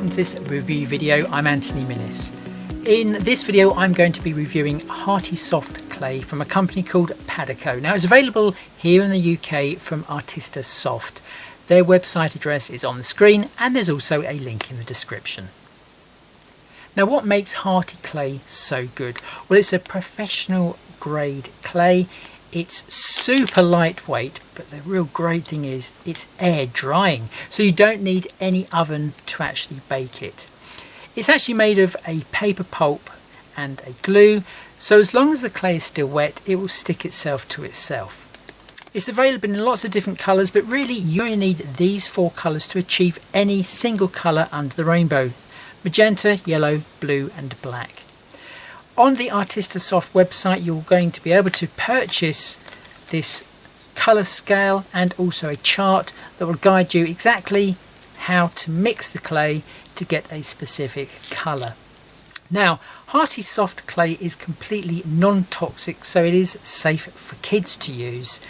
welcome to this review video. I'm Anthony Minnis. In this video I'm going to be reviewing Hearty Soft clay from a company called Padico. Now it's available here in the UK from Artista Soft. Their website address is on the screen and there's also a link in the description. Now what makes Hearty Clay so good? Well, it's a professional grade clay. It's super lightweight, but the real great thing is it's air drying, so you don't need any oven to actually bake it. It's actually made of a paper pulp and a glue, so as long as the clay is still wet, it will stick itself to itself. It's available in lots of different colours, but really you only need these four colours to achieve any single colour under the rainbow: magenta, yellow, blue and black. On the Artista Soft website you're going to be able to purchase this colour scale and also a chart that will guide you exactly how to mix the clay to get a specific colour. Now, Hearty Soft clay is completely non-toxic, so it is safe for kids to use.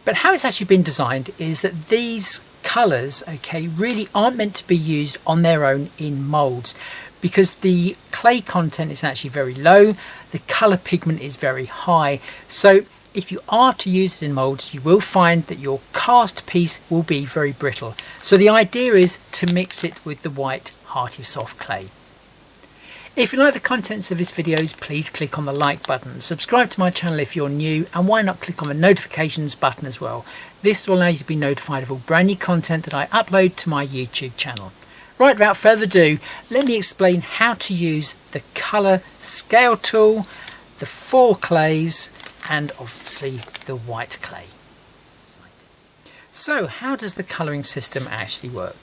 But how it's actually been designed is that these colours, really aren't meant to be used on their own in moulds, because the clay content is actually very low, the colour pigment is very high. So if you are to use it in moulds, you will find that your cast piece will be very brittle. So the idea is to mix it with the white Hearty Soft clay. If you like the contents of this video, please click on the like button, subscribe to my channel if you're new, and why not click on the notifications button as well. This will allow you to be notified of all brand new content that I upload to my YouTube channel. Right, without further ado, let me explain how to use the colour scale tool, the four clays, and obviously the white clay. So how does the colouring system actually work?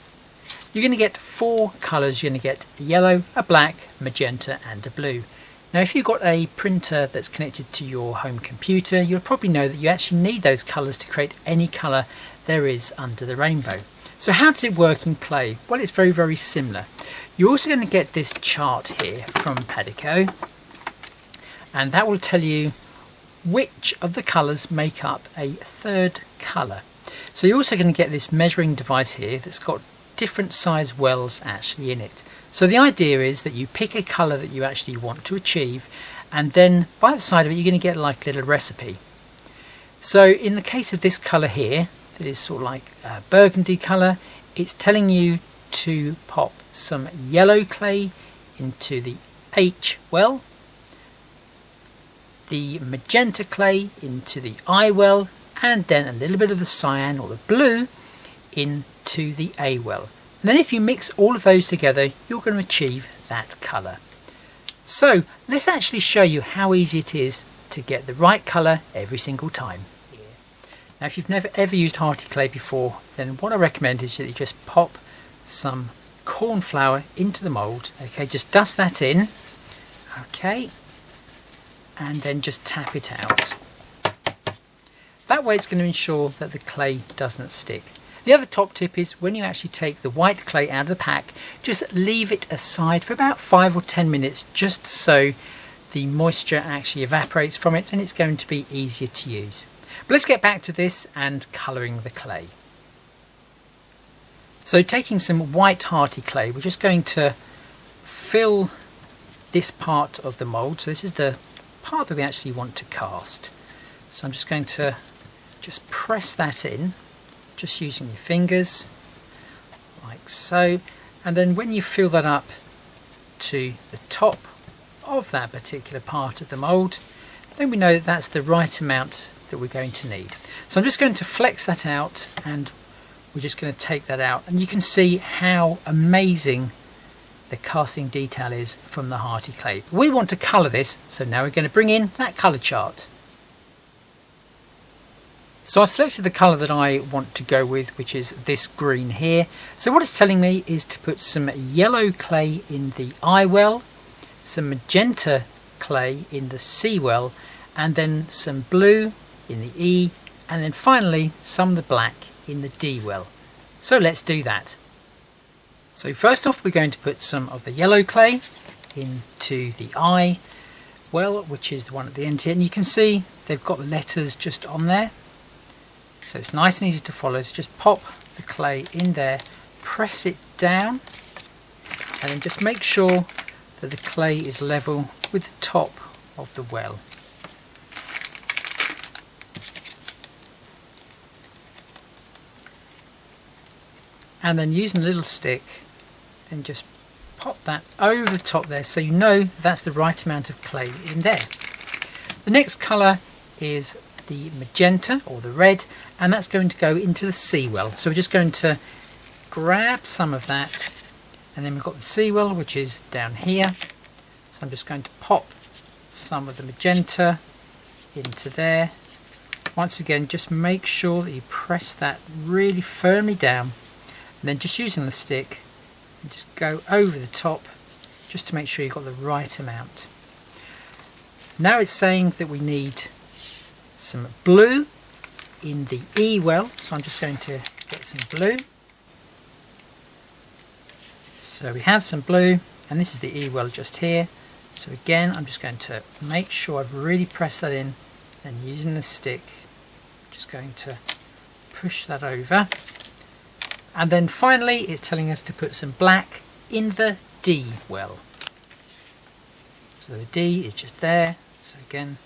You're going to get four colours. You're going to get a yellow, a black, magenta and a blue. Now if you've got a printer that's connected to your home computer, you'll probably know that you actually need those colours to create any colour there is under the rainbow. So how does it work in clay? Well, it's very, very similar. You're also going to get this chart here from Padico, and that will tell you which of the colours make up a third colour. So you're also going to get this measuring device here that's got different size wells actually in it. So the idea is that you pick a colour that you actually want to achieve, and then by the side of it you're going to get like a little recipe. So in the case of this colour here, that is sort of like a burgundy colour, it's telling you to pop some yellow clay into the H well, the magenta clay into the I well, and then a little bit of the cyan or the blue into the A well. And then if you mix all of those together, you're going to achieve that colour. So let's actually show you how easy it is to get the right colour every single time. Now if you've never ever used Hearty Clay before, then what I recommend is that you just pop some corn flour into the mould, just dust that in, and then just tap it out. That way it's going to ensure that the clay doesn't stick. The other top tip is when you actually take the white clay out of the pack, just leave it aside for about 5 or 10 minutes just so the moisture actually evaporates from it, and it's going to be easier to use. But let's get back to this and colouring the clay. So taking some white Hearty clay, we're just going to fill this part of the mould. So this is the part that we actually want to cast. So I'm just going to press that in, just using your fingers, like so. And then when you fill that up to the top of that particular part of the mould, then we know that that's the right amount that we're going to need. So I'm just going to flex that out, and we're just going to take that out, and you can see how amazing the casting detail is from the Hearty Clay. We want to colour this, so now we're going to bring in that colour chart. So I've selected the colour that I want to go with, which is this green here. So what it's telling me is to put some yellow clay in the I well, some magenta clay in the C well, and then some blue in the E, and then finally some of the black in the D well. So let's do that. So first off we're going to put some of the yellow clay into the I well, which is the one at the end here, and you can see they've got the letters just on there. So it's nice and easy to follow. So just pop the clay in there, press it down, and then just make sure that the clay is level with the top of the well. And then using a little stick, then just pop that over the top there so you know that's the right amount of clay in there. The next colour is the magenta or the red, and that's going to go into the seawell. So we're just going to grab some of that, and then we've got the seawell which is down here. So I'm just going to pop some of the magenta into there. Once again, just make sure that you press that really firmly down, and then just using the stick and just go over the top just to make sure you've got the right amount. Now it's saying that we need some blue in the E well, so I'm just going to get some blue. So we have some blue, and this is the E well just here. So again, I'm just going to make sure I've really pressed that in, and using the stick, just going to push that over. And then finally it's telling us to put some black in the D well. So the D is just there, so again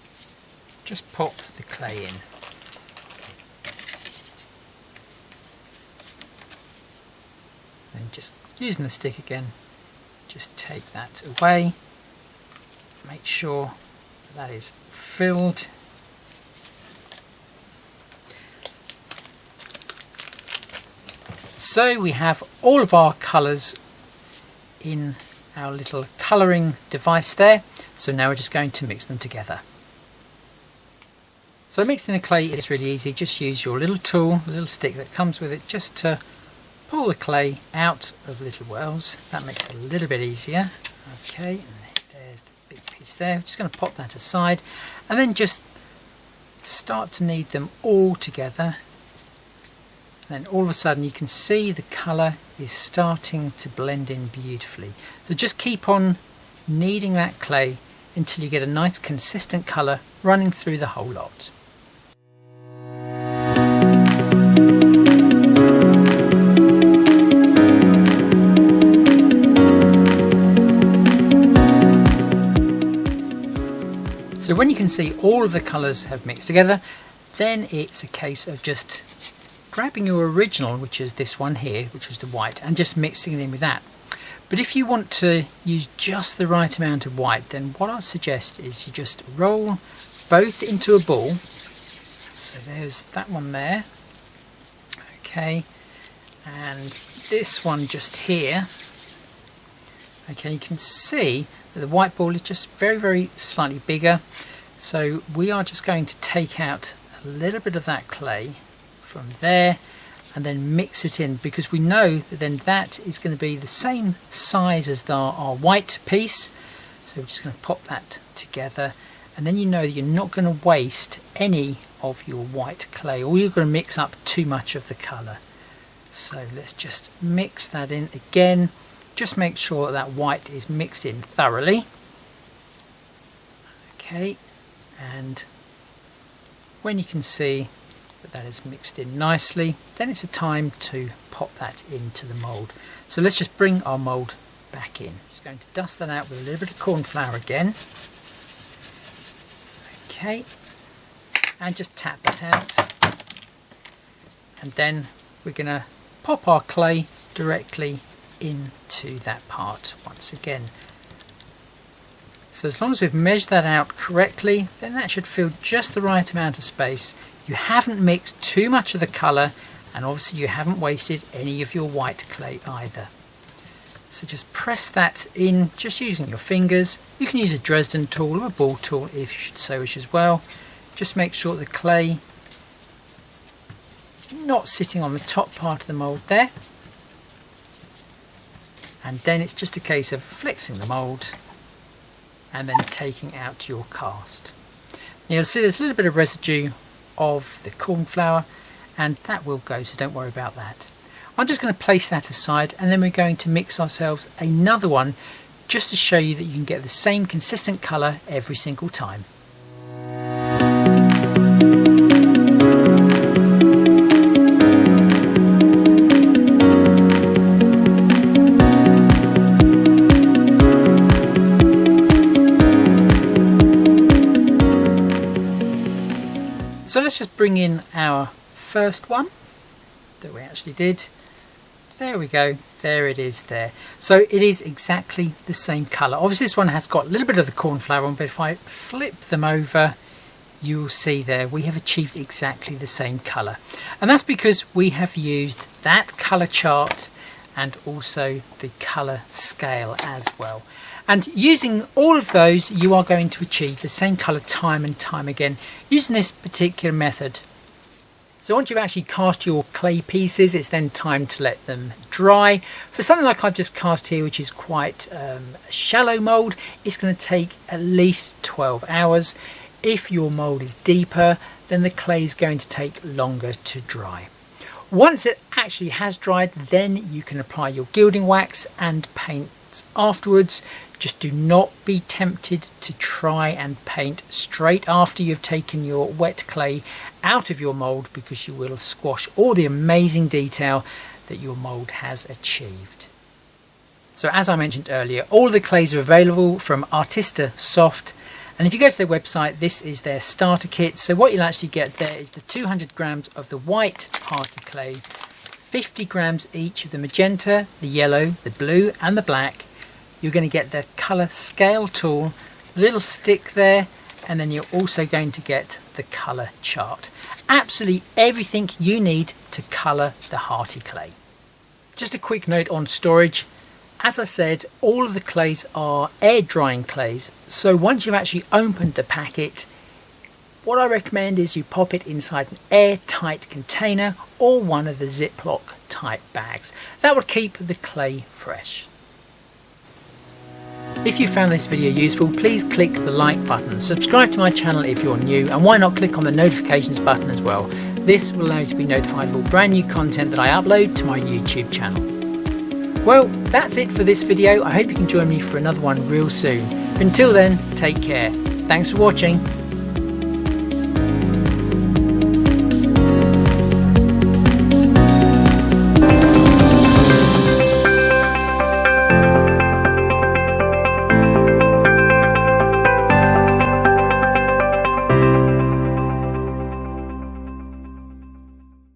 just pop the clay in. And just using the stick again, just take that away, make sure that is filled. So we have all of our colours in our little colouring device there. So now we're just going to mix them together. So mixing the clay is really easy. Just use your little tool, the little stick that comes with it, just to pull the clay out of little wells. That makes it a little bit easier. Okay, and there's the big piece there. I'm just going to pop that aside, and then just start to knead them all together. Then all of a sudden you can see the colour is starting to blend in beautifully. So just keep on kneading that clay until you get a nice consistent colour running through the whole lot. So when you can see all of the colours have mixed together, then it's a case of just grabbing your original, which is this one here, which was the white, and just mixing it in with that. But if you want to use just the right amount of white, then what I suggest is you just roll both into a ball. So there's that one there, okay, and this one just here. Okay, you can see that the white ball is just very slightly bigger. So we are just going to take out a little bit of that clay from there and then mix it in, because we know that then that is going to be the same size as our white piece. So we're just going to pop that together, and then you know that you're not going to waste any of your white clay, or you're going to mix up too much of the colour. So let's just mix that in again. Just make sure that that white is mixed in thoroughly. Okay, and when you can see that is mixed in nicely, then it's a time to pop that into the mould. So let's just bring our mould back in. Just going to dust that out with a little bit of corn flour again. Okay, and just tap that out, and then we're going to pop our clay directly into that part once again. So as long as we've measured that out correctly, then that should fill just the right amount of space. You haven't mixed too much of the colour, and obviously you haven't wasted any of your white clay either. So just press that in, just using your fingers. You can use a Dresden tool or a ball tool if you should so wish as well. Just make sure the clay is not sitting on the top part of the mould there. And then it's just a case of flexing the mould and then taking out your cast. Now you'll see there's a little bit of residue of the corn flour, and that will go, so don't worry about that. I'm just going to place that aside, and then we're going to mix ourselves another one just to show you that you can get the same consistent colour every single time. So let's just bring in our first one that we actually did. There we go, there it is there. So it is exactly the same colour. Obviously this one has got a little bit of the cornflower on, but if I flip them over, you will see there we have achieved exactly the same colour. And that's because we have used that colour chart and also the colour scale as well. And using all of those, you are going to achieve the same colour time and time again using this particular method. So once you've actually cast your clay pieces, it's then time to let them dry. For something like I've just cast here, which is quite a shallow mould, it's going to take at least 12 hours. If your mould is deeper, then the clay is going to take longer to dry. Once it actually has dried, then you can apply your gilding wax and paint afterwards. Just do not be tempted to try and paint straight after you've taken your wet clay out of your mould, because you will squash all the amazing detail that your mould has achieved. So as I mentioned earlier, all the clays are available from Artista Soft, and if you go to their website, this is their starter kit. So what you'll actually get there is the 200 grams of the white Hearty Clay, 50 grams each of the magenta, the yellow, the blue and the black. You're going to get the colour scale tool, the little stick there, and then you're also going to get the colour chart. Absolutely everything you need to colour the Hearty Clay. Just a quick note on storage. As I said, all of the clays are air drying clays, so once you've actually opened the packet, what I recommend is you pop it inside an airtight container or one of the Ziploc type bags. That will keep the clay fresh. If you found this video useful, please click the like button, subscribe to my channel if you're new, and why not click on the notifications button as well. This will allow you to be notified of all brand new content that I upload to my YouTube channel. Well, that's it for this video. I hope you can join me for another one real soon. But until then, take care. Thanks for watching.